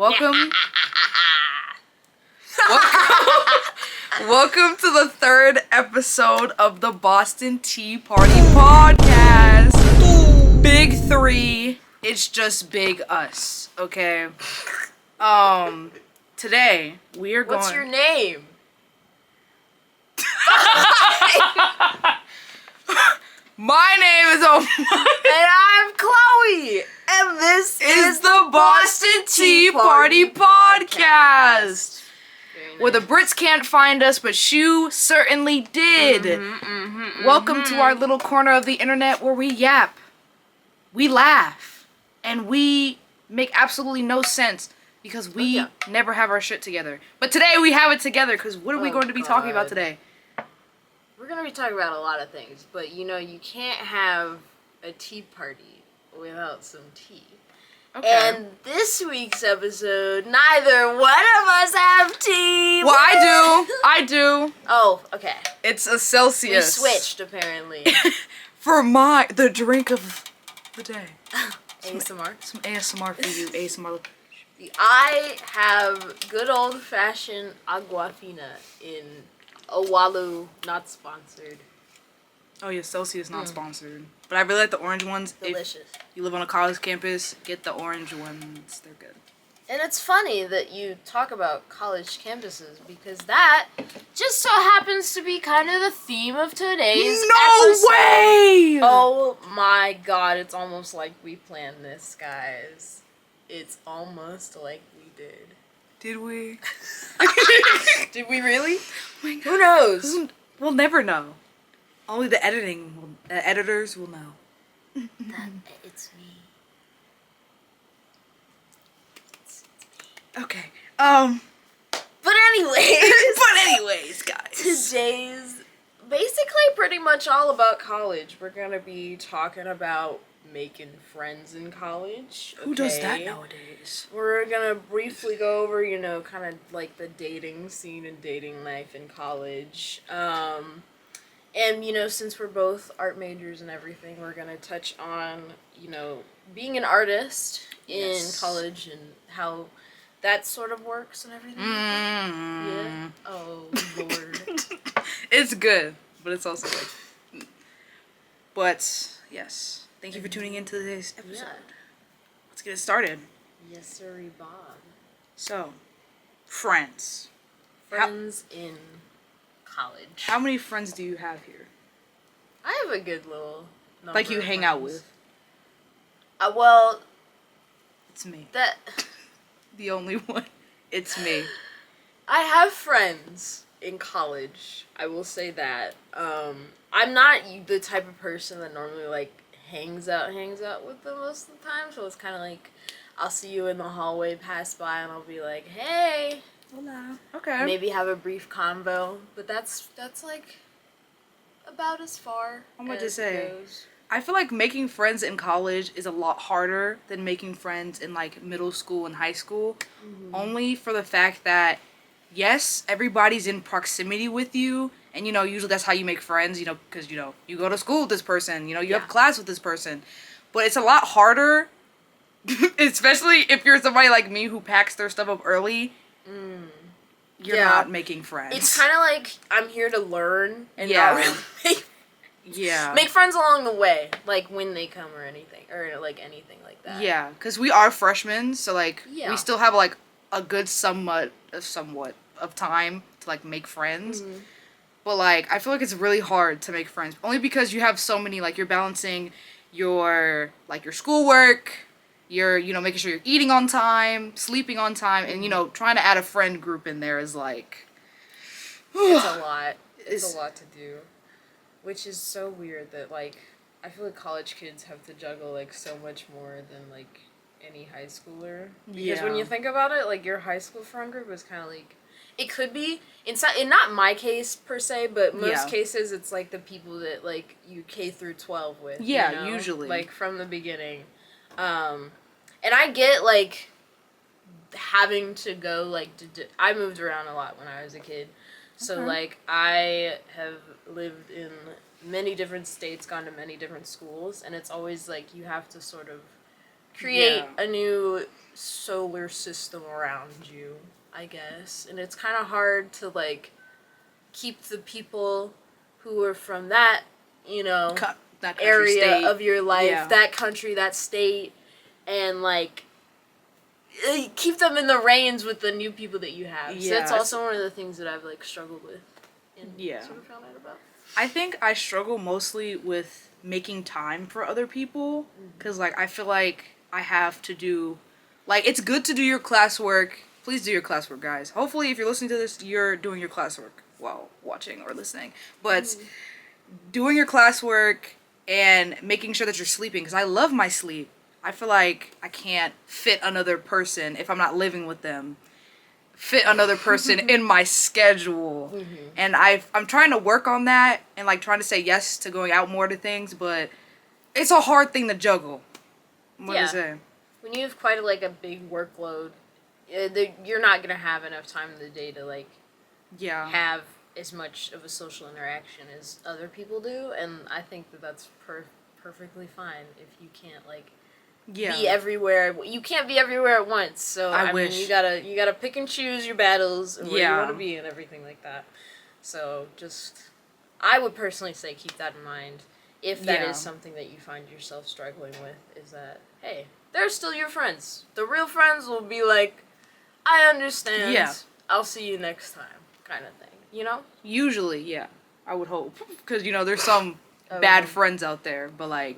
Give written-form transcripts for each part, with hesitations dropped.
welcome. Welcome to the third episode of the BostonTeaParty podcast. Big three. It's just big us, okay? Today we are going. What's your name? My name is Omani. And I'm Chloe. And this is the BostonTeaParty podcast. Where the Brits can't find us, but you certainly did. Welcome to our little corner of the internet where we yap, we laugh, and we make absolutely no sense because we never have our shit together. But today we have it together because what are we going to be talking about today? We're going to be talking about a lot of things, but you know, you can't have a tea party without some tea. Okay. And this week's episode, neither one of us have tea. Well, I do. Oh, okay. It's a Celsius. We switched, apparently. For the drink of the day. ASMR. Some ASMR for you, ASMR. I have good old-fashioned Aquafina in Owalu, not sponsored. Oh yeah, Celsius not sponsored. But I really like the orange ones. Delicious. If you live on a college campus, get the orange ones. They're good. And it's funny that you talk about college campuses because that just so happens to be kind of the theme of today's episode. Way! Oh my god, it's almost like we planned this, guys. It's almost like we did. Did we? Did we really? Oh my God. Who knows? We'll never know. Only the editors will know. It's me. Okay. But anyways, guys. Today's basically pretty much all about college. We're gonna be talking about making friends in college. Who does that nowadays? We're gonna briefly go over, you know, kind of like the dating scene and dating life in college. And, you know, since we're both art majors and everything, we're going to touch on, you know, being an artist in college and how that sort of works and everything. Yeah. Oh, Lord. It's good, but it's also like... But, yes. Thank you for tuning in to today's episode. Yeah. Let's get it started. Yes, sir, Bob. So, friends. Friends in college. How many friends do you have here? I have a good little number. Like you hang out with? Well... It's me. That... The only one. It's me. I have friends in college. I will say that. I'm not the type of person that normally, like, hangs out with them most of the time. So it's kind of like, I'll see you in the hallway, pass by, and I'll be like, hey... Hola. Okay. Maybe have a brief convo, but that's like about as far as it goes. I feel like making friends in college is a lot harder than making friends in like middle school and high school. Only for the fact that yes, everybody's in proximity with you, and you know, usually that's how you make friends, you know, because you know, you go to school with this person, you know, you have class with this person. But it's a lot harder especially if you're somebody like me who packs their stuff up early. You're not making friends. It's kind of like I'm here to learn and not really make friends along the way, like when they come or anything, or like anything like that. Yeah, because we are freshmen, so like we still have like a good somewhat of time to like make friends. But like I feel like it's really hard to make friends, only because you have so many, like you're balancing your schoolwork. You're, you know, making sure you're eating on time, sleeping on time, and, you know, trying to add a friend group in there is, like... It's a lot. It's a lot to do. Which is so weird that, like, I feel like college kids have to juggle, like, so much more than, like, any high schooler. Because when you think about it, like, your high school friend group is kind of, like... It could be, in not my case, per se, but most cases, it's, like, the people that, like, you K through 12 with. Yeah, you know? usually. Like, from the beginning. And I get, like, having to go, like, I moved around a lot when I was a kid. So, like, I have lived in many different states, gone to many different schools, and it's always, like, you have to sort of create a new solar system around you, I guess. And it's kind of hard to, like, keep the people who are from that, you know, that country, area state. of your life, Yeah. that country, that state, and, like, keep them in the reins with the new people that you have. So that's also one of the things that I've, like, struggled with and sort of found out about. I think I struggle mostly with making time for other people, because, like, I feel like I have to do, like, it's good to do your classwork. Please do your classwork, guys. Hopefully, if you're listening to this, you're doing your classwork while watching or listening. But doing your classwork and making sure that you're sleeping, because I love my sleep. I feel like I can't fit another person if I'm not living with them. Fit another person in my schedule. And I'm trying to work on that and, like, trying to say yes to going out more to things, but it's a hard thing to juggle. What is it? When you have quite a big workload, you're not gonna have enough time in the day to, like, have as much of a social interaction as other people do, and I think that that's perfectly fine if you can't, like, be everywhere. You can't be everywhere at once, so I mean, you gotta pick and choose your battles and where you want to be and everything like that. So I would personally say keep that in mind if that is something that you find yourself struggling with, is that, hey, they're still your friends. The real friends will be like, I understand, I'll see you next time, kind of thing, you know? Usually, yeah. I would hope. Because, you know, there's some bad friends out there, but, like...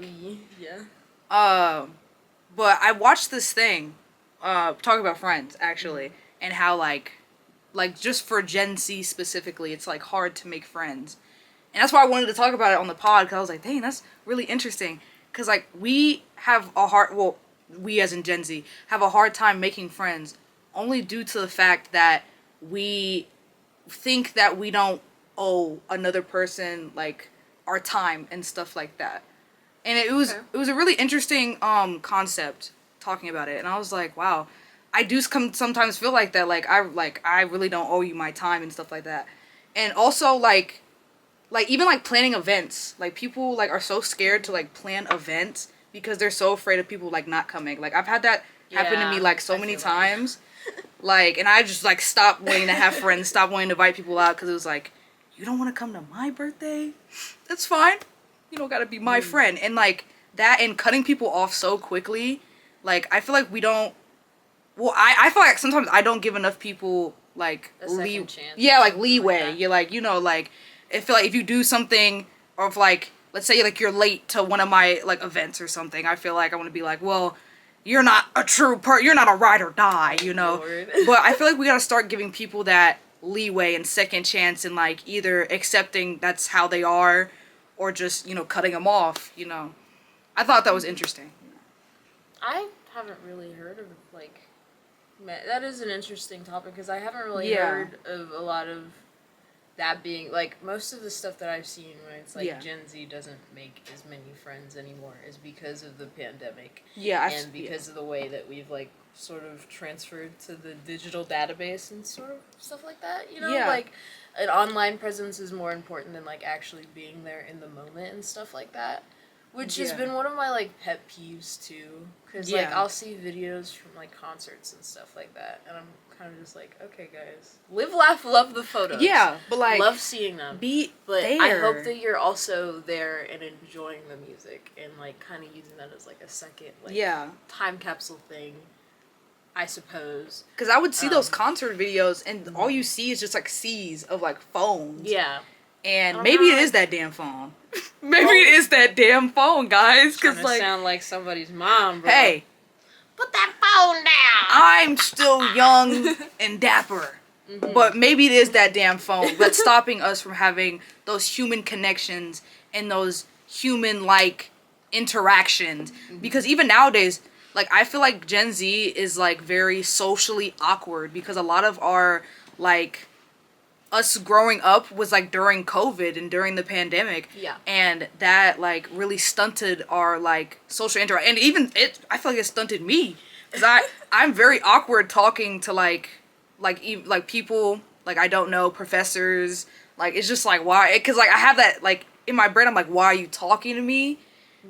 But I watched this thing, talking about friends, actually, and how, like, just for Gen Z specifically, it's, like, hard to make friends. And that's why I wanted to talk about it on the pod, because I was like, dang, that's really interesting. Because, like, we as in Gen Z, have a hard time making friends, only due to the fact that we think that we don't owe another person, like, our time and stuff like that. And it was a really interesting concept talking about it, and I was like, wow, I do sometimes feel like that, like I really don't owe you my time and stuff like that. And also like even like planning events, like people like are so scared to like plan events because they're so afraid of people like not coming. Like I've had that happen to me like so many times, like, and I just like stopped wanting to have friends, stopped wanting to invite people out because it was like, you don't want to come to my birthday? That's fine. You don't gotta be my friend. And like that and cutting people off so quickly, like I feel like we don't, I feel like sometimes I don't give enough people like leeway. Like leeway. Like you're like, you know, like I feel like if you do something, or if like let's say like you're late to one of my like events or something, I feel like I want to be like, well, you're not a you're not a ride or die, you know. But I feel like we gotta start giving people that leeway and second chance, and like either accepting that's how they are, or just, you know, cutting them off, you know. I thought that was interesting. I haven't really heard of, like, that is an interesting topic, because I haven't really heard of a lot of that being, like, most of the stuff that I've seen when it's, like, Gen Z doesn't make as many friends anymore is because of the pandemic. And because of the way that we've, like, sort of transferred to the digital database and sort of stuff like that, you know? Like, an online presence is more important than, like, actually being there in the moment and stuff like that. Which has been one of my, like, pet peeves, too. Because, like, I'll see videos from, like, concerts and stuff like that. And I'm kind of just like, okay, guys. Live, laugh, love the photos. Yeah, but, like... Love seeing them. But there. I hope that you're also there and enjoying the music. And, like, kind of using that as, like, a second, like, time capsule thing. I suppose. Because I would see those concert videos, and all you see is just, like, seas of, like, phones. Yeah. And maybe it is that damn phone. Maybe it is that damn phone, guys. Because, like... sound like somebody's mom, bro. Hey. Put that phone down! I'm still young and dapper. But maybe it is that damn phone that's stopping us from having those human connections and those human-like interactions. Because even nowadays... Like, I feel like Gen Z is, like, very socially awkward because a lot of our, like, us growing up was, like, during COVID and during the pandemic. Yeah. And that, like, really stunted our, like, social interaction. And even, I feel like it stunted me. Because I'm very awkward talking to, like, people, like, I don't know, professors. Like, it's just, like, why? Because, like, I have that, like, in my brain, I'm like, why are you talking to me?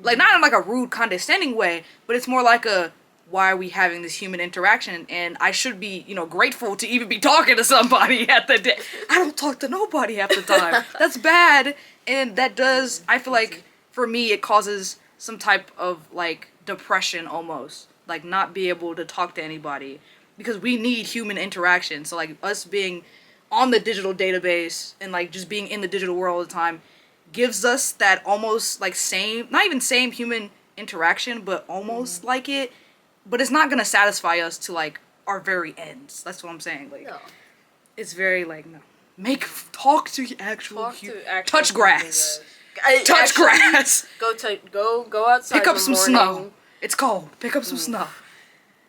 Like, not in, like, a rude, condescending way, but it's more like a, why are we having this human interaction? And I should be, grateful to even be talking to somebody at the day. I don't talk to nobody half the time. That's bad. And that does, I feel like, for me, it causes some type of, like, depression almost. Like, not be able to talk to anybody. Because we need human interaction. So, like, us being on the digital database and, like, just being in the digital world all the time gives us that almost, like, same, not even same human interaction, but almost like it. But it's not gonna satisfy us to, like, our very ends. That's what I'm saying. Like, No. it's very, like, no. Talk to actual touch grass. Touch grass. Go outside. Pick up in the some morning. snow. It's cold. Pick up some snow.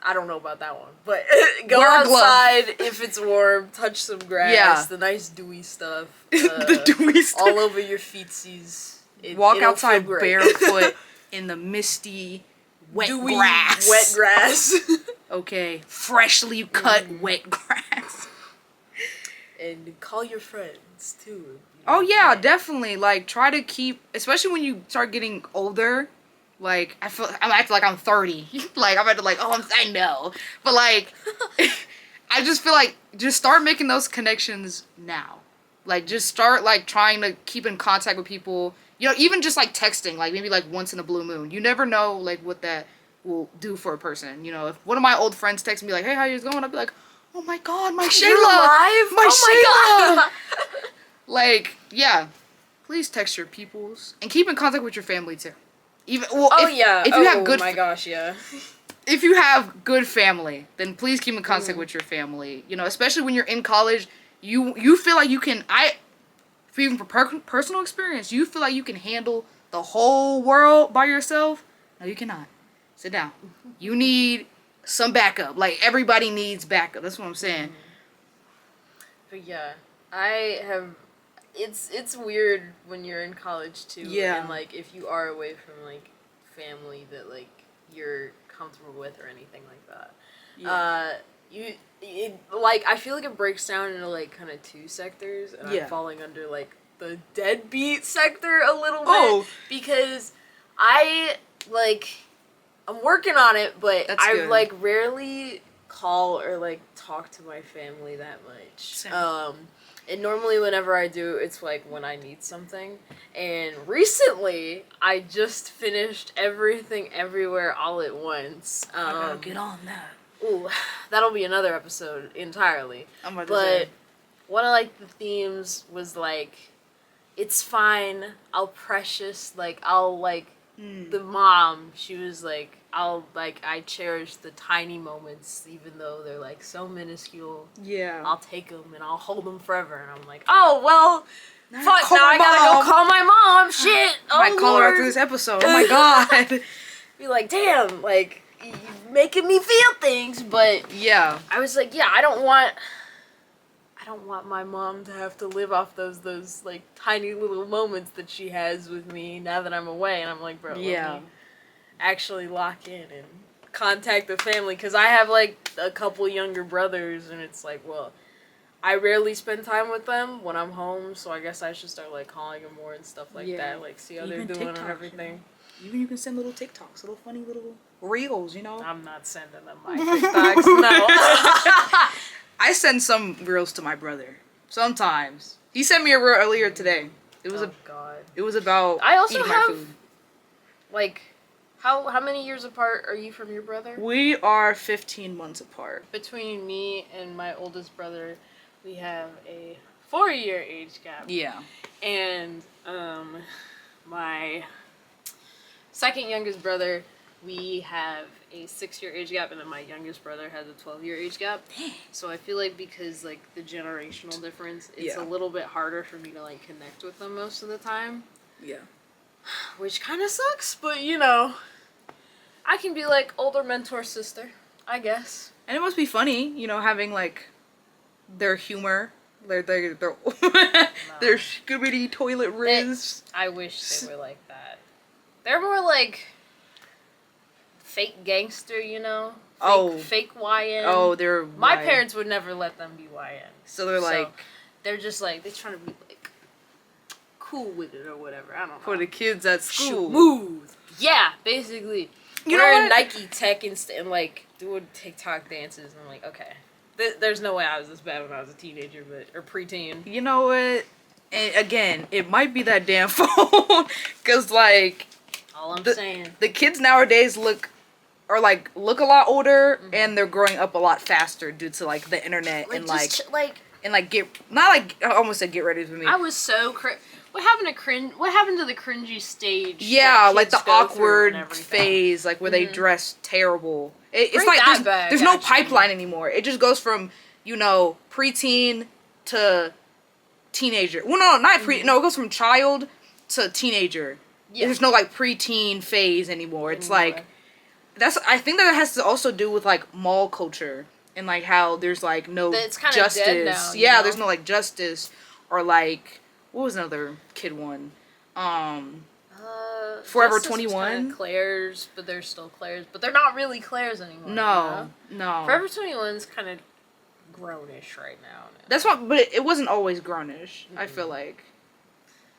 I don't know about that one, but go Wear a glove. outside if it's warm. Touch some grass. Yeah. The nice dewy stuff. The dewy stuff. All over your feetsies. Walk outside barefoot in the misty, wet dewy, grass. Wet grass. Okay, freshly cut wet grass. And call your friends too. Oh yeah, definitely. Like, try to keep, especially when you start getting older. Like, I feel like I'm 30. Like, I'm at to, like, I know. But, like, I just feel like, just start making those connections now. Like, just start, like, trying to keep in contact with people. Even just, like, texting, like, maybe, like, once in a blue moon. You never know, like, what that will do for a person. If one of my old friends texts me, like, hey, how you going? I'll be like, oh, my God, my Shayla. You're alive? My Oh, Shayla. my God. Like, yeah. Please text your peoples. And keep in contact with your family, too. If you have good, oh my gosh, yeah. If you have good family, then please keep in contact with your family. Especially when you're in college, you feel like you can. Even for personal experience, you feel like you can handle the whole world by yourself. No, you cannot. Sit down. You need some backup. Like, everybody needs backup. That's what I'm saying. But yeah, I have. It's weird when you're in college too. Yeah. And like if you are away from like family that like you're comfortable with or anything like that. Yeah. I feel like it breaks down into like kind of two sectors, and I'm falling under like the deadbeat sector a little bit because I'm working on it, but I like rarely call or like talk to my family that much. Same. And normally whenever I do, it's like when I need something. And recently, I just finished Everything Everywhere All at Once. I gotta get on that. Ooh, that'll be another episode entirely. But one of like the themes was like, it's fine, I'll precious, like I'll like, the mom, she was like, I cherish the tiny moments, even though they're, like, so minuscule. Yeah. I'll take them, and I'll hold them forever. And I'm like, oh, well, fuck, now I gotta go call my mom. Shit. Oh, might call her after this episode. Oh, my God. Be like, damn, like, you're making me feel things. But, yeah. I was like, yeah, I don't want my mom to have to live off those like, tiny little moments that she has with me now that I'm away. And I'm like, bro, let me actually lock in and contact the family, because I have like a couple younger brothers, and it's like, well, I rarely spend time with them when I'm home, so I guess I should start like calling them more and stuff like that, like see how they're doing and everything. Even you can send little TikToks, little funny little reels, I'm not sending them my TikToks, no. I send some reels to my brother sometimes. He sent me a reel earlier today. It was It was about I also eating have my food. Like, how many years apart are you from your brother? We are 15 months apart. Between me and my oldest brother, we have a 4-year age gap. Yeah. And my second youngest brother, we have a 6-year age gap, and then my youngest brother has a 12-year age gap. So I feel like because like the generational difference, it's a little bit harder for me to like connect with them most of the time. Yeah. Which kind of sucks, but I can be like older mentor sister, I guess. And it must be funny, having like their humor, their their Scooby toilet riz. I wish they were like that. They're more like fake gangster, fake YN. Oh, they're my parents would never let them be YN. So they're like, they're just like, they're trying to be like cool with it or whatever. I don't know. For the kids at school. Smooth. Yeah, basically. You know wearing what? Nike Tech and like doing TikTok dances. And I'm like, okay, there's no way I was this bad when I was a teenager, or preteen. You know what? And again, it might be that damn phone, cause like, All I'm saying, the kids nowadays look a lot older, and they're growing up a lot faster due to like the internet and I almost said get ready with me. I was so What happened to the cringy stage? Yeah, like the kids go through awkward and everything? phase, like where they dress terrible. It's Bring like that there's, back, there's no actually. pipeline anymore. It just goes from preteen to teenager. Well, no, not pre. No, it goes from child to teenager. Yeah. There's no like preteen phase anymore. It's like I think that it has to also do with like mall culture and like how there's like no It's kinda justice. dead now, Yeah, you know? there's no like justice or like what was another kid one? Forever Justice was 21? kinda Claire's, but they're still Claire's, but they're not really Claire's anymore. No, you no. know? Forever 21's kind of grownish right now. That's what, but it wasn't always grownish. I feel like.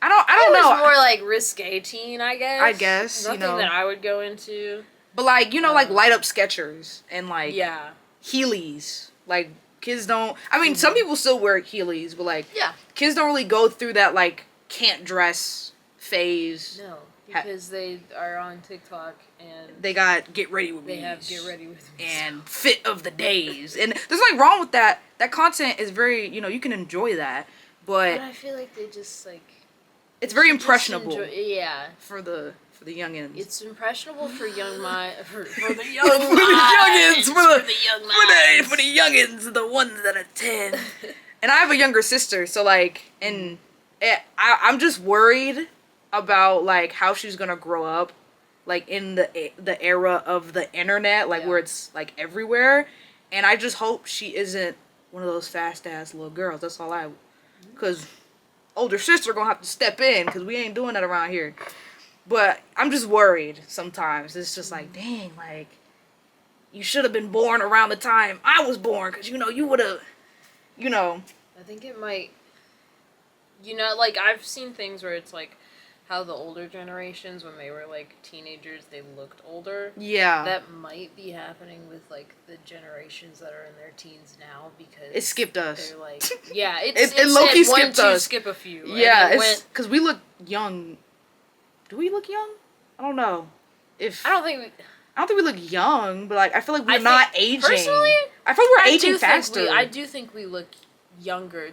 I don't know. It was more like risque teen, I guess. I guess, nothing that I would go into. But like like light up Skechers and like Yeah. Heelys. Like kids don't. I mean, some people still wear Heelys, but like kids don't really go through that like can't dress phase. No, because they are on TikTok and they got get ready with me. They have get ready with me and fit of the days, and there's nothing wrong with that. That content is very you can enjoy that, but I feel like they just like it's very impressionable. For the youngins. It's impressionable for young for the young for the youngins, for the youngins, the ones that are 10. And I have a younger sister, so like, and I'm just worried about like how she's gonna grow up, like in the era of the internet, like where it's like everywhere, and I just hope she isn't one of those fast ass little girls. That's all because older sister gonna have to step in because we ain't doing that around here. But I'm just worried sometimes. It's just like, dang, like, you should have been born around the time I was born, because, you would have, I think it might, like, I've seen things where it's like how the older generations, when they were, like, teenagers, they looked older. Yeah. That might be happening with, like, the generations that are in their teens now, because it skipped us. They're like, yeah, it low-key skipped us. Skip a few. Yeah, because we look young. Do we look young? I don't know. I don't think we look young, but like I feel like we're not aging. Personally, I feel like we're aging faster. I do think we look younger.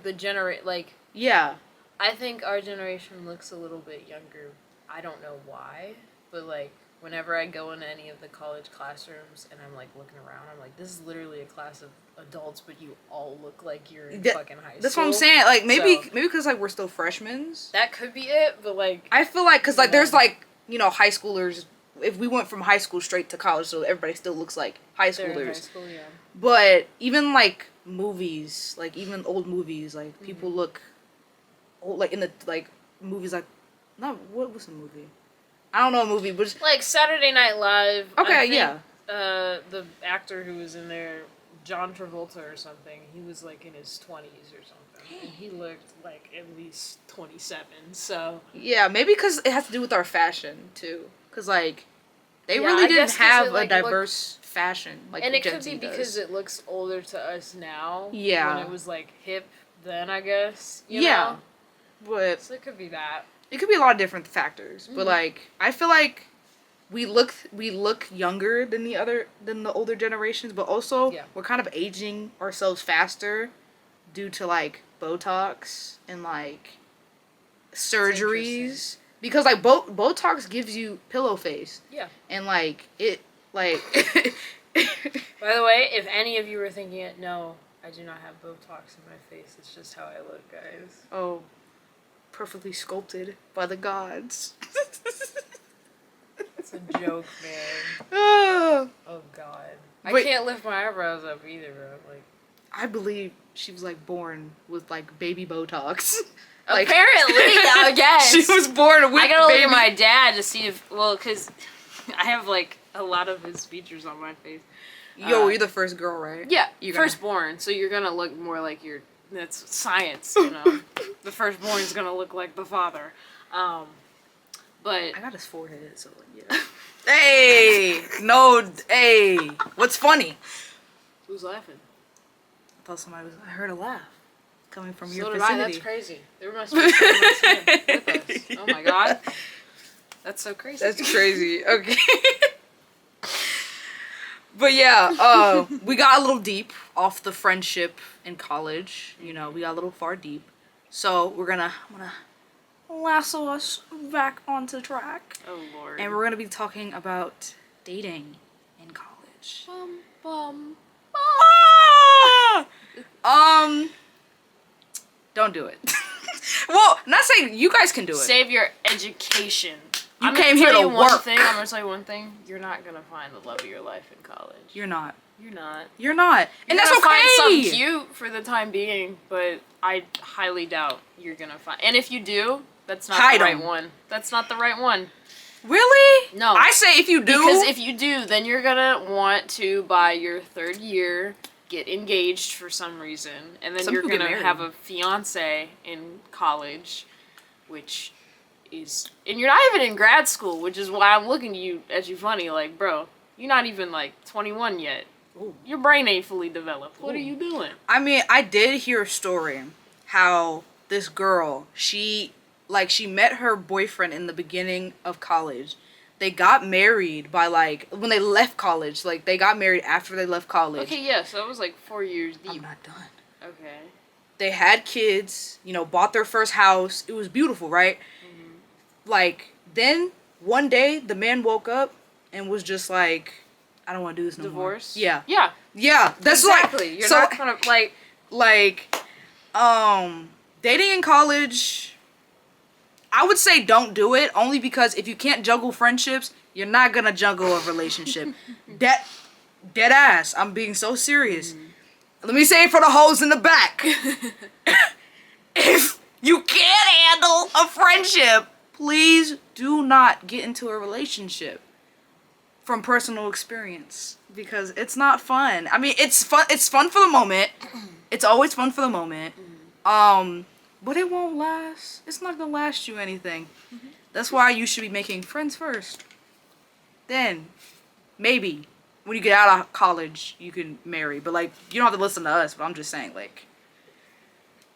Yeah. I think our generation looks a little bit younger. I don't know why, but like whenever I go into any of the college classrooms and I'm like looking around, I'm like, this is literally a class of adults, but you all look like you're in fucking high school. That's what I'm saying. Like maybe because like we're still freshmen. That could be it, but like I feel like because like there's like high schoolers. If we went from high school straight to college, so everybody still looks like high schoolers. They're in high school, yeah. But even like movies, like even old movies, like people look old, like in the like movies like what was the movie? I don't know a movie, but like Saturday Night Live. Okay, I think, yeah. The actor who was in there, John Travolta or something, he was like in his 20s or something, and he looked like at least 27. So yeah, maybe because it has to do with our fashion too, because like they really didn't have a diverse fashion like and it Gen could Z be because it looks older to us now. Yeah, when it was like hip then, I guess. You yeah, know? but so it could be that. It could be a lot of different factors, but like I feel like we look younger than the older generations, but also we're kind of aging ourselves faster due to like Botox and like surgeries, because like Botox gives you pillow face. Yeah. And like it like By the way, if any of you were thinking it, no, I do not have Botox in my face. It's just how I look, guys. Oh. Perfectly sculpted by the gods. It's a joke, man. Oh god. I can't lift my eyebrows up either, bro. Like, I believe she was like born with like baby Botox. Like, apparently, I guess. She was born with I gotta look at my dad to see if, because I have like a lot of his features on my face. Yo, you're the first girl, right? Yeah, firstborn, so you're gonna look more like that's science, you know. The firstborn is gonna look like the father. But I got his forehead, so yeah. Hey, no, hey. What's funny? Who's laughing? I thought I heard a laugh coming from So your did vicinity. I. That's crazy. There must be someone listening with us. Oh my god. That's so crazy. That's crazy. Okay. But yeah, we got a little deep off the friendship in college. You know, we got a little far deep. So I'm gonna lasso us back onto track. Oh lord. And we're gonna be talking about dating in college. Bum, bum. Ah! Don't do it. Well, not saying you guys can do it. Save your education. You came here to work. I'm gonna tell you one thing. You're not gonna find the love of your life in college. You're not. You're not. You're not. And You're that's gonna okay. find some cute for the time being, but I highly doubt you're gonna find. And if you do, that's not the right one. That's not the right one. Really? No. I say if you do. Because if you do, then you're gonna want to, by your third year, get engaged for some reason, and then you're gonna have a fiance in college, which is, and you're not even in grad school, which is why I'm looking at you funny, like, bro, you're not even like 21 yet. Ooh. Your brain ain't fully developed. What are you doing? I mean, I did hear a story how this girl, she met her boyfriend in the beginning of college. They got married by when they left college. Like, they got married after they left college. Okay, yeah, so it was like 4 years deep. I'm not done. Okay. They had kids, bought their first house. It was beautiful, right? Then one day the man woke up and was just like, I don't want to do this no more. Divorce? Yeah. Yeah. Yeah. That's exactly. You're not gonna dating in college, I would say don't do it, only because if you can't juggle friendships, you're not gonna juggle a relationship. Dead ass. I'm being so serious. Let me say it for the hoes in the back. If you can't handle a friendship, please do not get into a relationship. From personal experience, because it's not fun. I mean, it's fun for the moment. It's always fun for the moment. But it won't last. It's not gonna last you anything. That's why you should be making friends first. Then, maybe, when you get out of college, you can marry. But, you don't have to listen to us, but I'm just saying,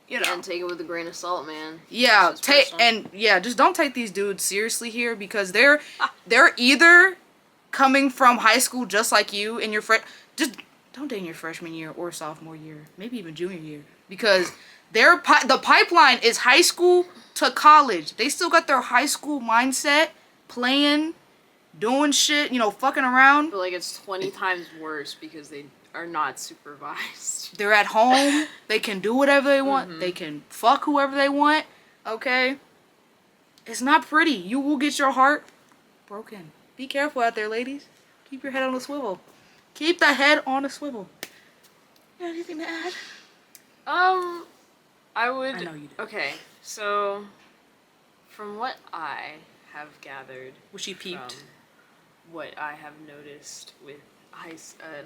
And take it with a grain of salt, man. Yeah, just don't take these dudes seriously here, because they're either coming from high school just like you in your just don't date in your freshman year or sophomore year, maybe even junior year, because the pipeline is high school to college. They still got their high school mindset, playing, doing shit, fucking around. I feel like it's 20 times worse because they are not supervised. They're at home. They can do whatever they want. They can fuck whoever they want. Okay? It's not pretty. You will get your heart broken. Be careful out there, ladies. Keep your head on a swivel. Keep the head on a swivel. You got anything to add? I would. I know you do. Okay, so from what I have gathered, Was she peeped? From what I have noticed with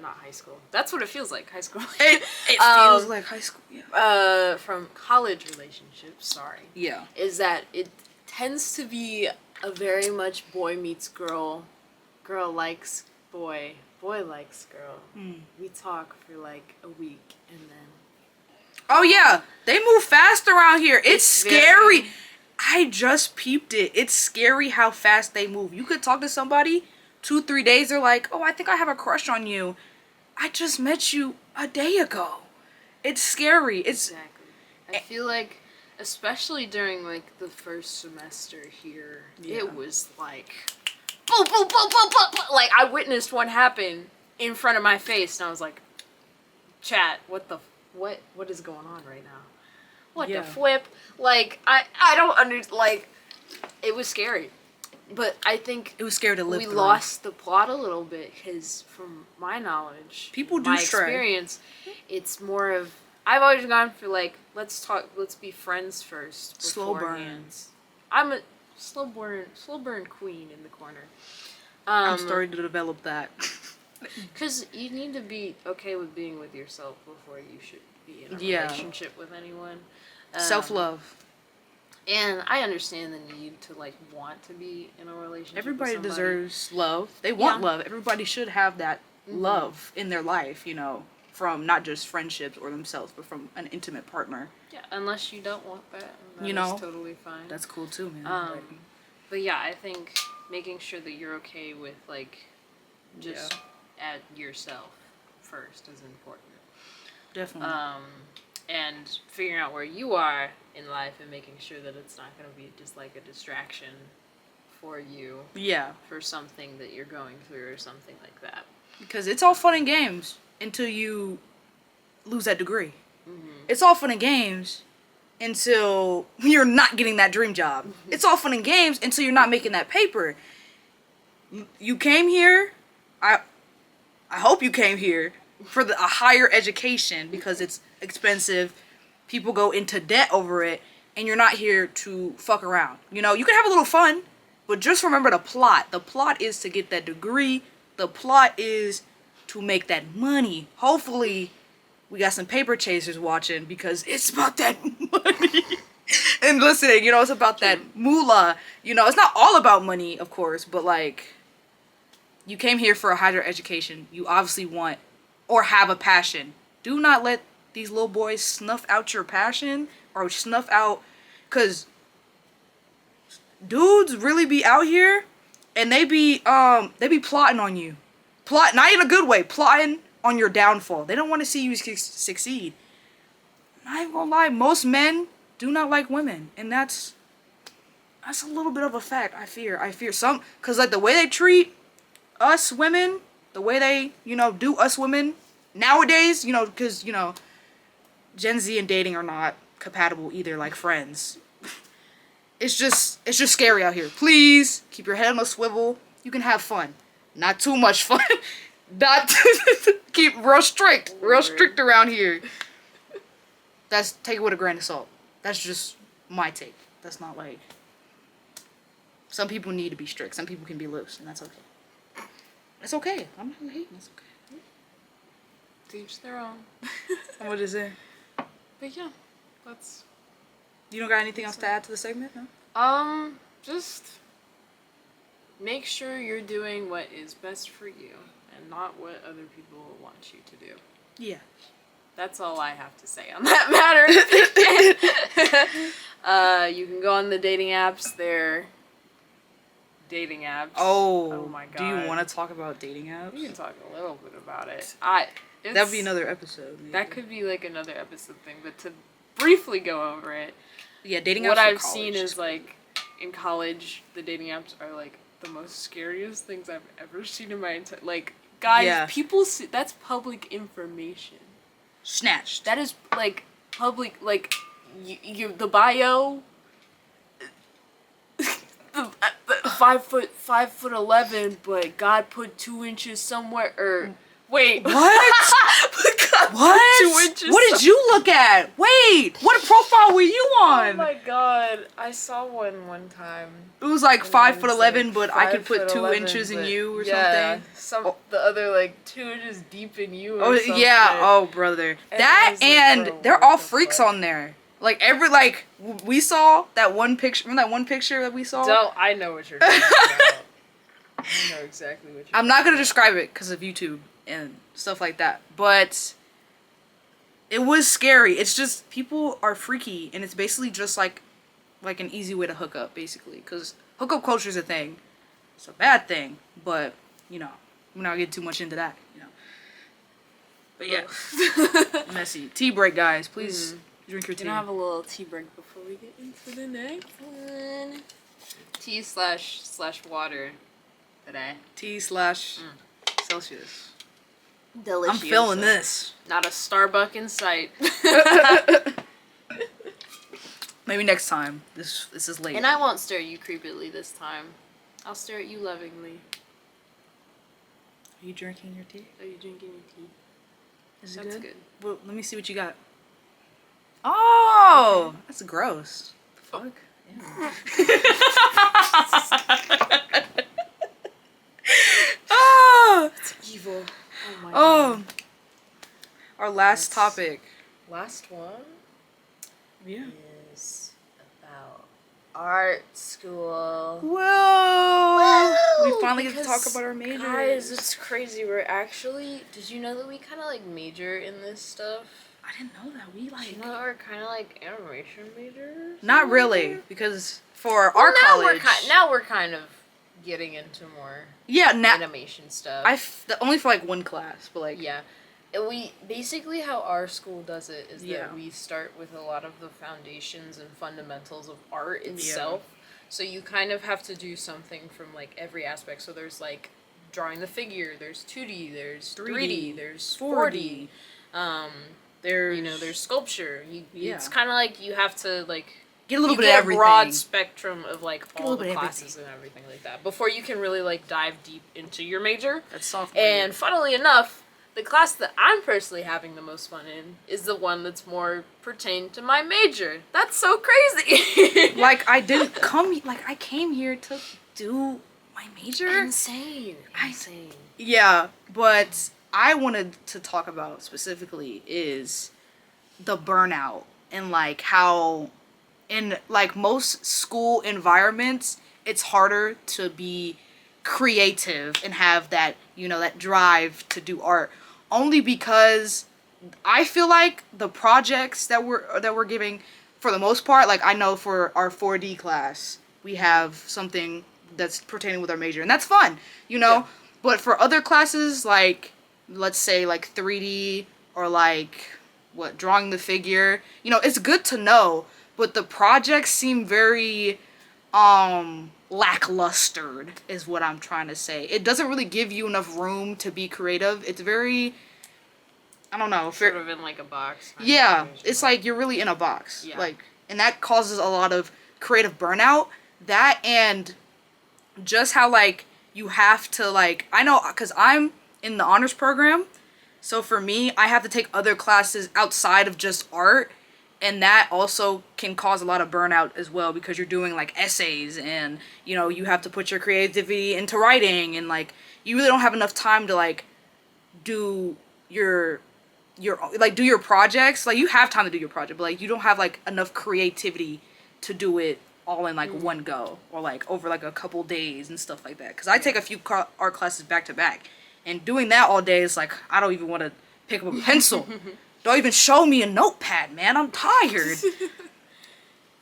not high school. That's what it feels like, high school. It feels like high school. Yeah. From college relationships. Sorry. Yeah. Is that it tends to be a very much boy meets girl, girl likes boy, boy likes girl. We talk for like a week and then. Oh yeah, they move fast around here. It's scary. I just peeped it. It's scary how fast they move. You could talk to somebody, 2-3 days, they're like, oh, I think I have a crush on you. I just met you a day ago. It's scary. Exactly. I feel like, especially during like the first semester here, it was like, boom, boom, boom, boom, boom, boom. Like I witnessed one happen in front of my face, and I was like, chat, what is going on right now? What the flip? Like I don't like, it was scary. But I think it was scary to live we through. lost the plot a little bit because, from my knowledge, people do my stray. Experience, it's more of, I've always gone for like, let's be friends first. Slow beforehand. burns. I'm a slow burn queen in the corner. I'm starting to develop that. Because you need to be okay with being with yourself before you should be in a relationship with anyone. Self-love. And I understand the need to, like, want to be in a relationship Everybody with somebody. deserves love. They want love. Everybody should have that love in their life, you know, from not just friendships or themselves, but from an intimate partner. Yeah, unless you don't want that. That you know, is totally fine. That's cool too, man. But yeah, I think making sure that you're okay with, like, just at yourself first is important. Definitely. And figuring out where you are in life and making sure that it's not going to be just like a distraction for you. Yeah. For something that you're going through or something like that. Because it's all fun and games until you lose that degree. It's all fun and games until you're not getting that dream job. It's all fun and games until you're not making that paper. You came here, I hope you came here for a higher education because it's expensive. People go into debt over it, and you're not here to fuck around. You know, you can have a little fun, but just remember the plot. The plot is to get that degree. The plot is to make that money. Hopefully, we got some paper chasers watching because it's about that money. And listening, you know, it's about that moolah. You know, it's not all about money, of course, but like, you came here for a higher education. You obviously want or have a passion. Do not let these little boys snuff out your passion or snuff out, because dudes really be out here and they be plotting on you. Plot, not in a good way, plotting on your downfall. They don't want to see you succeed. Not even gonna lie, most men do not like women, and that's a little bit of a fact. I fear some, because like the way they treat us women, the way they, you know, do us women nowadays, you know, because, you know, Gen Z and dating are not compatible either, like friends. It's just scary out here. Please keep your head on a swivel. You can have fun, not too much fun. Not keep real strict around here. Take it with a grain of salt. That's just my take. That's not like, some people need to be strict. Some people can be loose, and that's okay. It's okay. I'm not hating. It's okay. To each their own. What is it? But yeah, that's. You don't got anything else to add to the segment? No? Just make sure you're doing what is best for you and not what other people want you to do. Yeah. That's all I have to say on that matter. You can go on the dating apps. They're dating apps. Oh my god. Do you want to talk about dating apps? We can talk a little bit about it. That would be another episode. Maybe. That could be like another episode thing, but to briefly go over it. Yeah, dating apps. What I've seen is like in college, the dating apps are like the most scariest things I've ever seen in my entire, like, guys, people see, that's public information. Snatched. That is like public, like you the bio. The 5'11", but God put 2 inches somewhere. Or wait, what? What? 2 inches. What did you look at? Wait, what profile were you on? Oh my god, I saw one time. It was like 5'11", like but I could put 2 inches in you or something. The other like 2 inches deep in you. Or oh something. yeah, oh brother, and that and like, they're all freaks on there. Like we saw that one picture. Remember that one picture that we saw? I know what you're talking about. I know exactly what you're I'm not gonna describe it because of YouTube and stuff like that, but it was scary. It's just people are freaky, and it's basically just like an easy way to hook up, basically. Because hookup culture is a thing. It's a bad thing, but you know, we're not getting too much into that, you know. But yeah, messy. Tea break, guys. Please drink your tea. Gonna have a little tea break before we get into the next one. Tea slash water today. Tea slash Celsius. Delicious. I'm feeling this. Not a Starbucks in sight. Maybe next time. This is late. And I won't stare at you creepily this time. I'll stare at you lovingly. Are you drinking your tea? Are you drinking your tea? Is it That's good? good. Well, let me see what you got. Oh, that's gross. The fuck? Oh, It's evil. Oh my god. Our last topic. Last one? Yeah. Is about art school. Whoa! We Woo! finally get to Because, talk about our majors. Guys, it's crazy. We're actually. Did you know that we kind of like major in this stuff? I didn't know that. We like. Did you know that we're kind of like animation majors? Not really, because for our college. Now we're kind of getting into more animation stuff. Only for like one class, but like. Yeah. We basically how our school does it is Yeah. that we start with a lot of the foundations and fundamentals of art itself. Yeah. So you kind of have to do something from like every aspect. So there's like drawing the figure, there's 2D, there's 3D, there's 4D. There's sculpture. It's kind of like you have to like get a little bit of everything. Broad spectrum of like all the classes and everything like that before you can really like dive deep into your major. That's sophomore. And funnily enough, the class that I'm personally having the most fun in is the one that's more pertained to my major. That's so crazy. Like I came here to do my major. Insane. Yeah, but I wanted to talk about specifically is the burnout and like how in like most school environments it's harder to be creative and have that, that drive to do art, only because I feel like the projects that we're giving, for the most part, like I know for our 4D class we have something that's pertaining with our major, and that's fun, Yeah. But for other classes, like let's say like 3D or like drawing the figure, it's good to know, but the projects seem very lacklustered is what I'm trying to say. It doesn't really give you enough room to be creative. It's very, I don't know. Sort of in like a box. Yeah, it's like you're really in a box. Yeah. Like, and that causes a lot of creative burnout. That and just how like you have to like, I know because I'm in the honors program, so for me I have to take other classes outside of just art. And that also can cause a lot of burnout as well, because you're doing like essays and, you have to put your creativity into writing, and like you really don't have enough time to like do your do your projects. Like you have time to do your project, but like you don't have like enough creativity to do it all in like one go or like over like a couple days and stuff like that. Because I take a few art classes back to back, and doing that all day is like I don't even want to pick up a pencil. Don't even show me a notepad, man. I'm tired.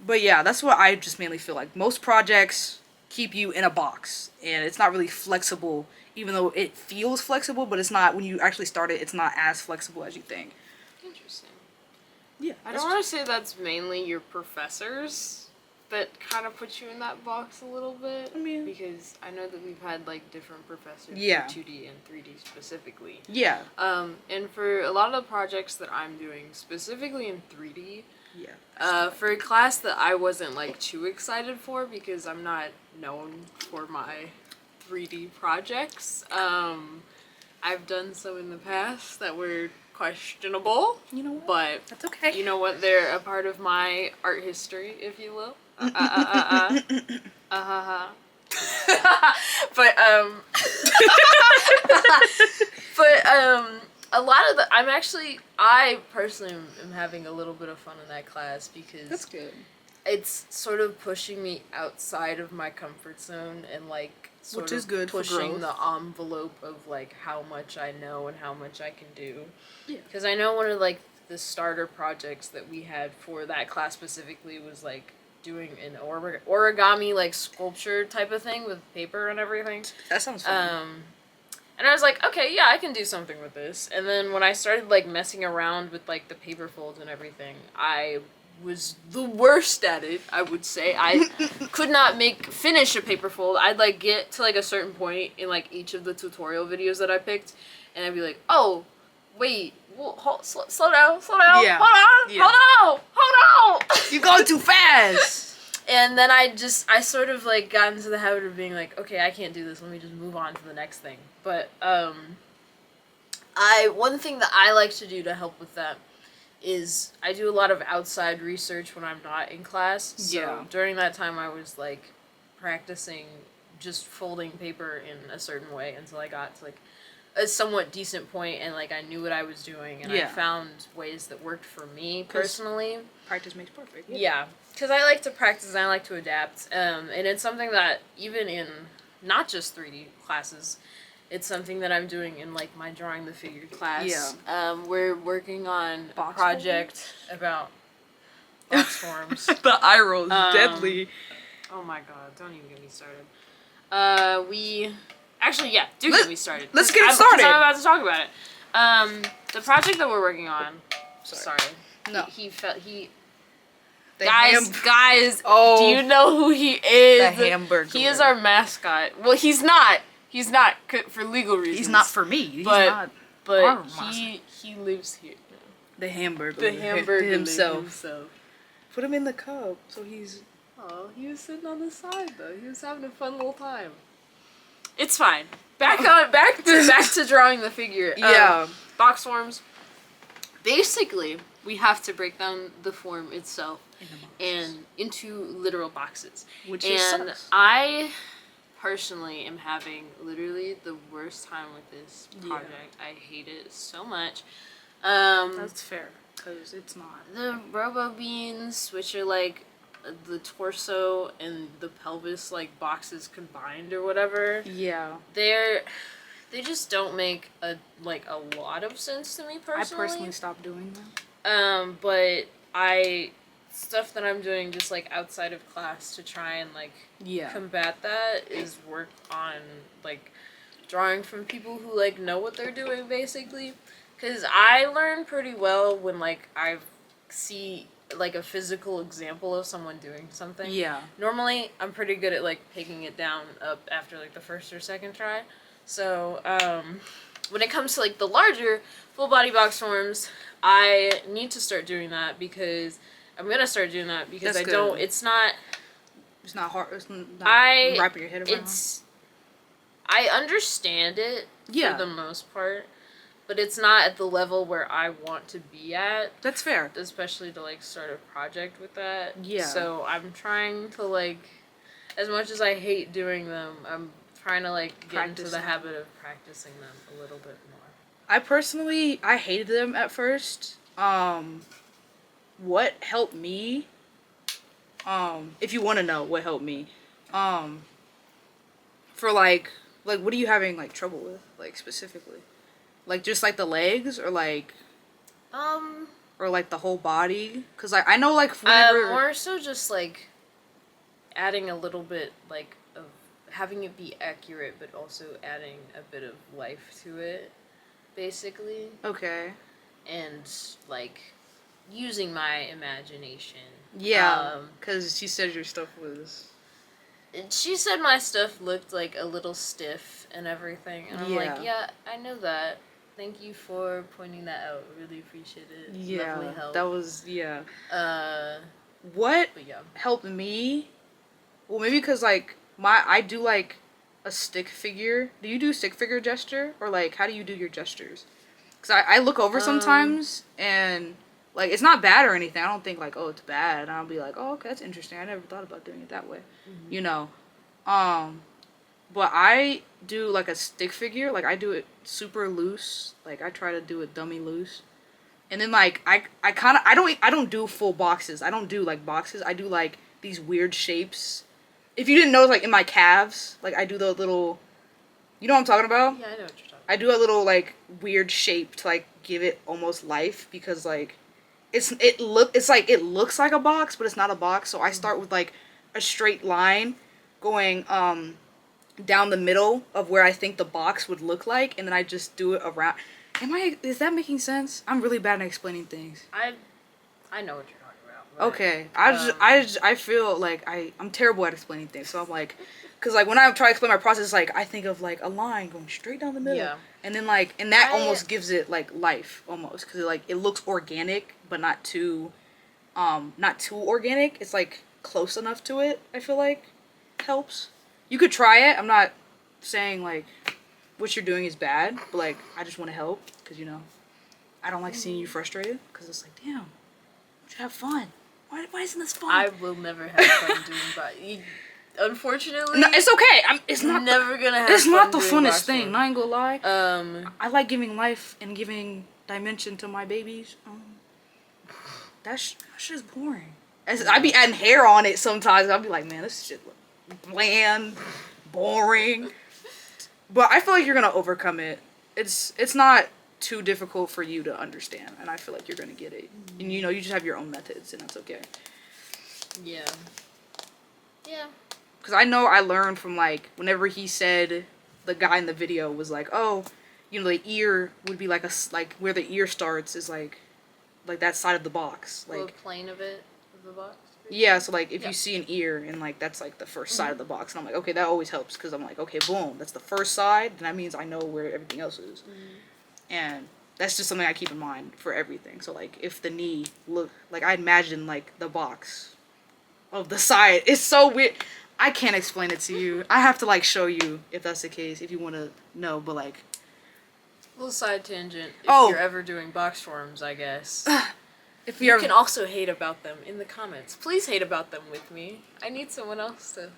But yeah, that's what I just mainly feel like. Most projects keep you in a box, and it's not really flexible, even though it feels flexible, but it's not, when you actually start it, it's not as flexible as you think. Interesting. Yeah. I don't want to say that's mainly your professors that kind of put you in that box a little bit. I mean, because I know that we've had like different professors Yeah. for 2D and 3D specifically. Yeah. And for a lot of the projects that I'm doing, specifically in 3D, Yeah. for a class that I wasn't like too excited for because I'm not known for my 3D projects. I've done some in the past that were questionable. You know what? But That's okay. you know what? They're a part of my art history, if you will. But a lot of I personally am having a little bit of fun in that class because That's good. it's sort of pushing me outside of my comfort zone and like Which is good for pushing growth. the envelope of like how much I know and how much I can do. Yeah. Because I know one of like the starter projects that we had for that class specifically was like doing an origami like sculpture type of thing with paper and everything. That sounds fun. And I was like, okay, yeah, I can do something with this. And then when I started like messing around with like the paper folds and everything, I was the worst at it, I would say. I could not finish a paper fold. I'd like get to like a certain point in like each of the tutorial videos that I picked, and I'd be like, oh, wait, slow down, Yeah. hold on. You're going too fast. And then I sort of like got into the habit of being like, okay, I can't do this. Let me just move on to the next thing. But one thing that I like to do to help with that is I do a lot of outside research when I'm not in class. So Yeah. during that time, I was like practicing just folding paper in a certain way until I got to like a somewhat decent point, and like I knew what I was doing, and I found ways that worked for me personally. Practice makes perfect. Yeah, because I like to practice and I like to adapt, and it's something that even in not just 3D classes, it's something that I'm doing in like my drawing the figure class. Yeah. We're working on a project about box forms. The eye roll is deadly. Oh my god! Don't even get me started. Get me started. Let's get it started. I'm about to talk about it. The project that we're working on. Sorry. No. He The guys. Oh. Do you know who he is? The hamburger. He is our mascot. Well, he's not. He's not for legal reasons. He's not for me. He's not. But he lives here. The hamburger. The hamburger himself. Put him in the cup. So he's. Oh, he was sitting on the side though. He was having a fun little time. It's fine. Back to drawing the figure. Yeah. Box forms. Basically, we have to break down the form itself and into literal boxes. Which is sucks. I personally am having literally the worst time with this project. I hate it so much. That's fair, because it's not. The robo beans, which are like the torso and the pelvis like boxes combined or whatever. Yeah. They just don't make a lot of sense to me personally. I personally stopped doing them. But stuff that I'm doing just like outside of class to try and like combat that is work on like drawing from people who like know what they're doing basically, because I learn pretty well when like I see like a physical example of someone doing something. Yeah. Normally I'm pretty good at like picking it down up after like the first or second try. So when it comes to like the larger full body box forms, I need to start doing that because I'm gonna start doing that because That's I don't. good. It's not hard. It's not wrapping your head around. I understand it for the most part, but it's not at the level where I want to be at. That's fair. Especially to like start a project with that. Yeah. So I'm trying to like, as much as I hate doing them, I'm trying to like get into the habit of practicing them a little bit more. I hated them at first. What helped me, if you want to know what helped me, for like what are you having like trouble with, like specifically, like just like the legs or like the whole body? Because I know like whenever more so just like adding a little bit like of having it be accurate, but also adding a bit of life to it, basically. Okay. And like using my imagination. Yeah, because she said your stuff was... She said my stuff looked like a little stiff and everything. And I'm like, yeah, I know that. Thank you for pointing that out. Really appreciate it. Yeah, lovely help. That was, what helped me? Well, maybe because, like, I do, like, a stick figure. Do you do stick figure gesture? Or, like, how do you do your gestures? Because I look over sometimes and... Like, it's not bad or anything. I don't think, like, oh, it's bad. And I'll be like, oh, okay, that's interesting. I never thought about doing it that way. Mm-hmm. You know? But I do, like, a stick figure. Like, I do it super loose. Like, I try to do it dummy loose. And then, like, I don't do full boxes. I don't do, like, boxes. I do, like, these weird shapes. If you didn't know, like, in my calves, like, I do the little... You know what I'm talking about? Yeah, I know what you're talking about. I do a little, like, weird shape to, like, give it almost life. Because, like... It looks like a box, but it's not a box. So I start with like a straight line going down the middle of where I think the box would look like, and then I just do it around. Is that making sense? I'm really bad at explaining things. I know what you're talking about. Okay. I feel like I'm terrible at explaining things. So I'm like, cuz like when I try to explain my process, like I think of like a line going straight down the middle. Yeah. And then like that almost gives it like life almost, cuz like it looks organic but not too organic. It's like close enough to it. I feel like helps. You could try it. I'm not saying like what you're doing is bad, but like I just want to help cuz you know, I don't like seeing you frustrated cuz it's like, damn. You should have fun. Why isn't this fun? I will never have fun doing but Unfortunately, No, it's okay. It's not never gonna have. It's not the doing funnest thing. forms. I ain't gonna lie. I like giving life and giving dimension to my babies. That shit is boring. I be adding hair on it sometimes. I'll be like, man, this shit look bland, boring. But I feel like you're gonna overcome it. It's not too difficult for you to understand, and I feel like you're gonna get it. And you just have your own methods, and that's okay. Yeah. Yeah. Because I know I learned from, like, whenever he said, the guy in the video was like, oh, the ear would be like where the ear starts is like that side of the box. Like, the plane of the box? Yeah, so, like, if you see an ear, and, like, that's, like, the first side of the box, and I'm like, okay, that always helps, because I'm like, okay, boom, that's the first side, then that means I know where everything else is. And that's just something I keep in mind for everything. So, like, if the knee I imagine, like, the box of the side. It's so weird. I can't explain it to you. I have to, like, show you if that's the case, if you want to know, but, like... Little side tangent. If you're ever doing box forms, I guess. If you can also hate about them in the comments. Please hate about them with me. I need someone else to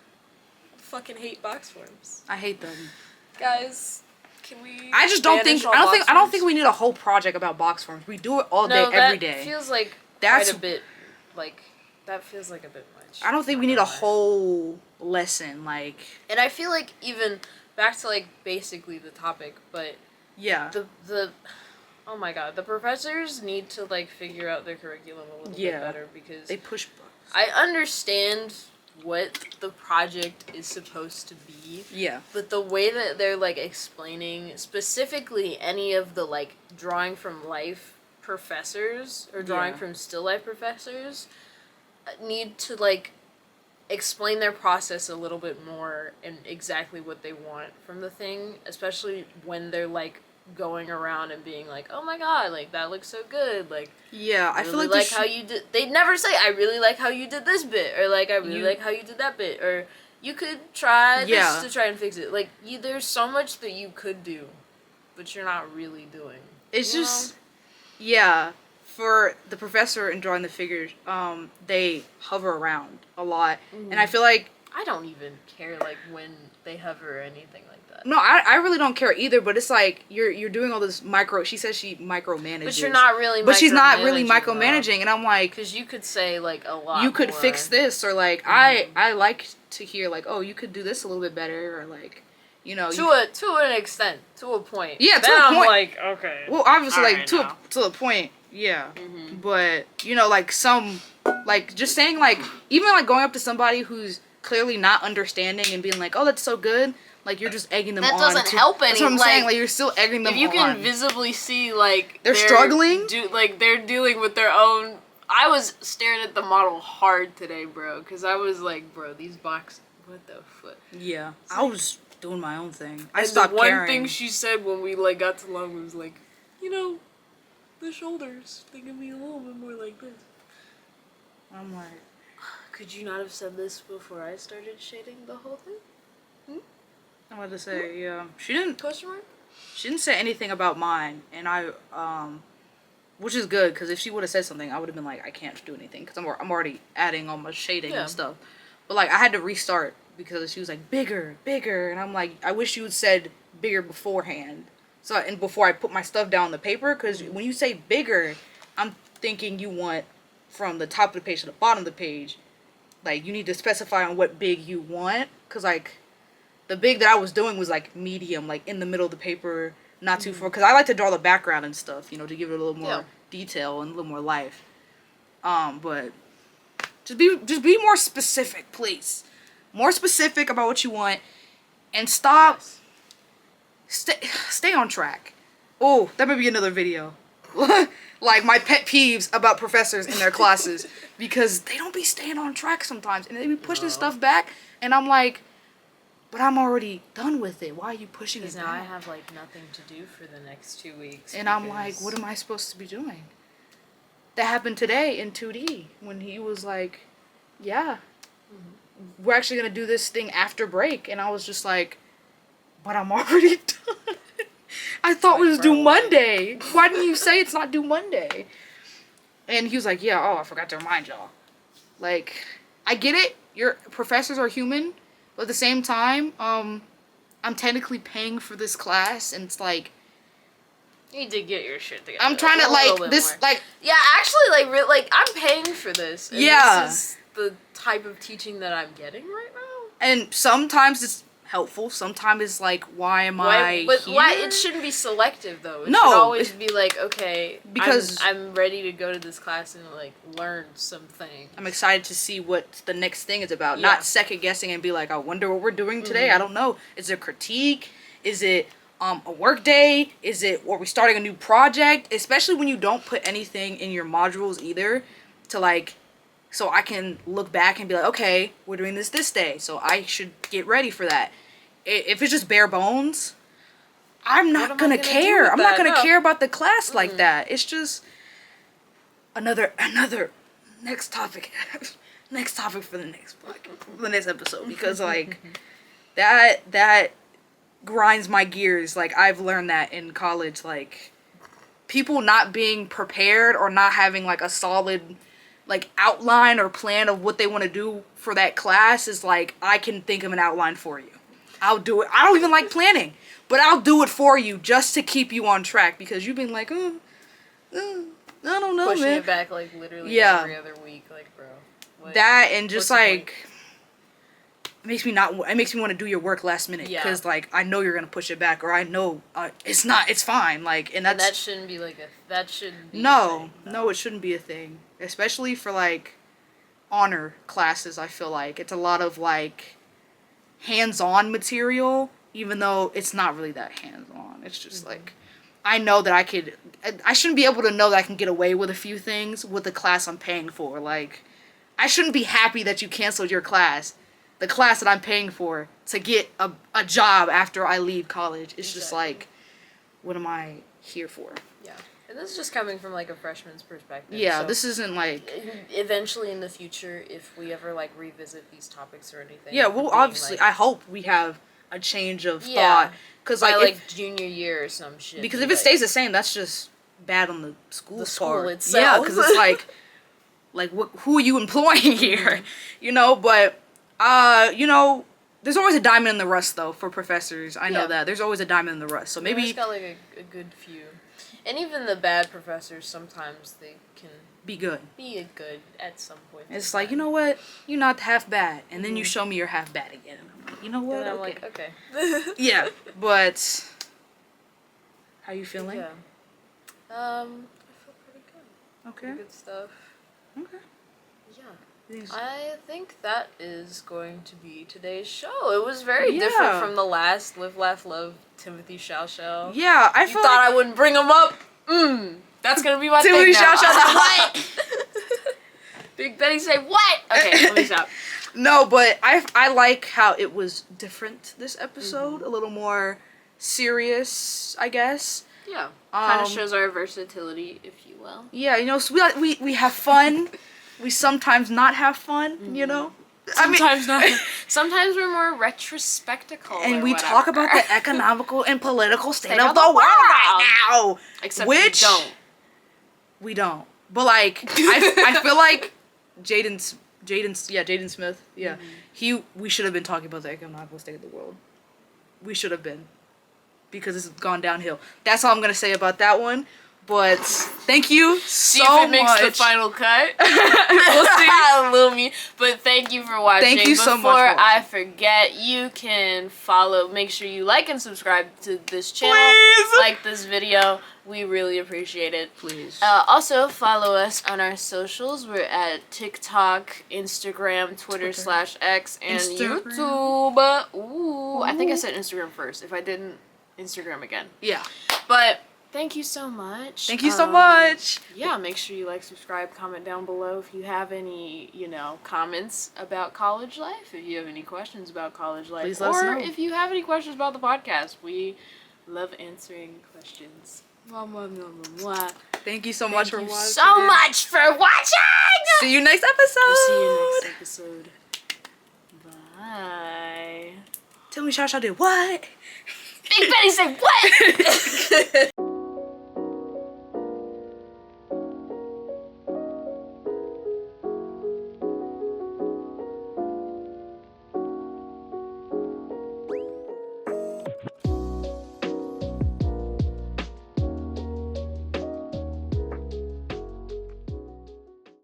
fucking hate box forms. I hate them. Guys, can we... I just don't think... I don't think we need a whole project about box forms. We do it all day, every day. That feels like quite a bit... Like, that feels like a bit much. I don't think we need a whole lesson, like... And I feel like even... Back to, like, basically the topic, but... Yeah. Oh my god, the professors need to, like, figure out their curriculum a little bit better, because... They push buttons. I understand what the project is supposed to be. Yeah. But the way that they're, like, explaining specifically any of the, like, drawing from life professors, or drawing from still life professors, need to, like, explain their process a little bit more and exactly what they want from the thing, especially when they're, like, going around and being like, oh my god, like, that looks so good, like, I feel like how you did, they never say, I really like how you did this bit, or, like, I really like how you did that bit, or, you could try this to try and fix it, like, there's so much that you could do, but you're not really doing. It's just, for the professor and drawing the figures, they hover around a lot, and I feel like... I don't even care, like, when they hover or anything like that. No, I really don't care either, but it's like, you're doing all this she says she micromanages. But you're not really But she's not really micromanaging, and I'm like... Because you could say, like, a lot You could fix this, or, like, I like to hear, like, oh, you could do this a little bit better, or, like, To an extent, to a point. Yeah, then to a point. I'm like, okay. Well, obviously, like, to a point, yeah. But, like, some... Like, just saying, like... Even, like, going up to somebody who's clearly not understanding and being like, oh, that's so good... Like, you're just egging them on. That doesn't help any. That's what I'm saying. Like, you're still egging them on. If you can visibly see, like... They're struggling? They're dealing with their own... I was staring at the model hard today, bro. Because I was like, bro, these boxes... What the fuck? Yeah. I was doing my own thing. I stopped caring. caring. One thing she said when we, like, got to long was like, the shoulders, they can be a little bit more like this. I'm like... Could you not have said this before I started shading the whole thing? I wanted to say, yeah. She didn't... Question mark? She didn't say anything about mine, and which is good, because if she would have said something, I would have been like, I can't do anything, because I'm already adding all my shading and stuff. But, like, I had to restart, because she was like, bigger, and I'm like, I wish you had said bigger beforehand. And before I put my stuff down on the paper, because when you say bigger, I'm thinking you want from the top of the page to the bottom of the page. Like, you need to specify on what big you want, because, like, the big that I was doing was, like, medium, like, in the middle of the paper, not too far. Because I like to draw the background and stuff, to give it a little more detail and a little more life. But just be more specific, please. More specific about what you want. And stop. Stay on track. Oh, that might be another video. Like, my pet peeves about professors in their classes. Because they don't be staying on track sometimes. And they be pushing stuff back. And I'm like... But I'm already done with it. Why are you pushing it back? Because now I have, like, nothing to do for the next 2 weeks. And I'm like, what am I supposed to be doing? That happened today in 2D. When he was like, yeah, we're actually going to do this thing after break. And I was just like, but I'm already done. I thought it was due Monday. Why didn't you say it's not due Monday? And he was like, yeah, I forgot to remind y'all. Like, I get it. Your professors are human. But at the same time, I'm technically paying for this class, and it's like, you need to get your shit together. I'm trying to like this, more. Like, yeah, actually, like I'm paying for this. And yeah, this is the type of teaching that I'm getting right now. And sometimes it's helpful. Sometimes it's like, why am I But here? why it shouldn't be selective though. It no, should always be like, okay, because I'm ready to go to this class and like learn some things. I'm excited to see what the next thing is about. Not second guessing and be like, I wonder what we're doing today. I don't know. Is it a critique? Is it a work day? Is it, are we starting a new project? Especially when you don't put anything in your modules either, to like, so I can look back and be like, okay, we're doing this day, so I should get ready for that. If it's just bare bones, I'm not gonna care. I'm not gonna care about the class like that. It's just another next topic. Next topic for the next episode, because like that grinds my gears. Like, I've learned that in college, like, people not being prepared or not having like a solid like outline or plan of what they want to do for that class is like, I can think of an outline for you. I'll do it. I don't even like planning, but I'll do it for you just to keep you on track, because you've been like, I don't know, pushing man. it back like literally every other week, like, bro. Like, that, and just like, it makes me want to do your work last minute, because like, I know you're gonna push it back, or I know it's fine, like, and that shouldn't be like that shouldn't be no, it shouldn't be a thing, especially for like honor classes. I feel like it's a lot of like hands-on material, even though it's not really that hands-on. It's just like, I know that I shouldn't be able to know that I can get away with a few things with the class I'm paying for. Like, I shouldn't be happy that you canceled your class, the class that I'm paying for, to get a job after I leave college. It's just like, what am I here for? Yeah. And this is just coming from like a freshman's perspective. Yeah, so this isn't like, eventually in the future, if we ever like revisit these topics or anything. Yeah, well, obviously, like, I hope we have a change of thought, because like junior year or some shit. Because if it stays the same, that's just bad on the school part. Itself. Yeah, because it's like who are you employing here? You know, but you know, there's always a diamond in the rough though for professors. I know that there's always a diamond in the rough. So maybe it's got like a good few. And even the bad professors, sometimes they can be good. Be good at some point. It's like, you know what? You're not half bad. And then you show me you're half bad again. And I'm like, you know what? And I'm like, okay. Yeah, but how you feeling? Yeah. I feel pretty good. Okay. Pretty good stuff. Okay. Yeah. I think that is going to be today's show. It was very different from the last Live, Laugh, Love Timothy Shao Shao. Yeah, I thought I wouldn't bring him up. That's gonna be my Timothy thing now. Shao Shao. What? Big Betty say what? Okay, let me stop. No, but I like how it was different this episode. A little more serious, I guess. Yeah. Kind of shows our versatility, if you will. Yeah, you know, so we have fun. We sometimes not have fun, you know? Sometimes not. Sometimes we're more retrospectical. And we talk about the economical and political state of the world right now. Except we don't. But like, I feel like Jaden Smith, we should have been talking about the economical state of the world. We should have been. Because it's gone downhill. That's all I'm going to say about that one. But thank you so much. See if it makes the final cut. We'll see. Little me. But thank you for watching. Thank you so much. Before I forget, you can make sure you like and subscribe to this channel. Please. Like this video. We really appreciate it. Please. Also, follow us on our socials. We're at TikTok, Instagram, Twitter /X, and YouTube. Ooh. I think I said Instagram first. If I didn't, Instagram again. Yeah. But thank you so much. Thank you so much. Yeah, make sure you like, subscribe, comment down below if you have any, comments about college life. If you have any questions about college life. Please let us know. Or if you have any questions about the podcast. We love answering questions. Thank you so much for watching. So much for watching! See you next episode. We'll see you next episode. Bye. Tell me Shao Shao did what? Big Betty said what?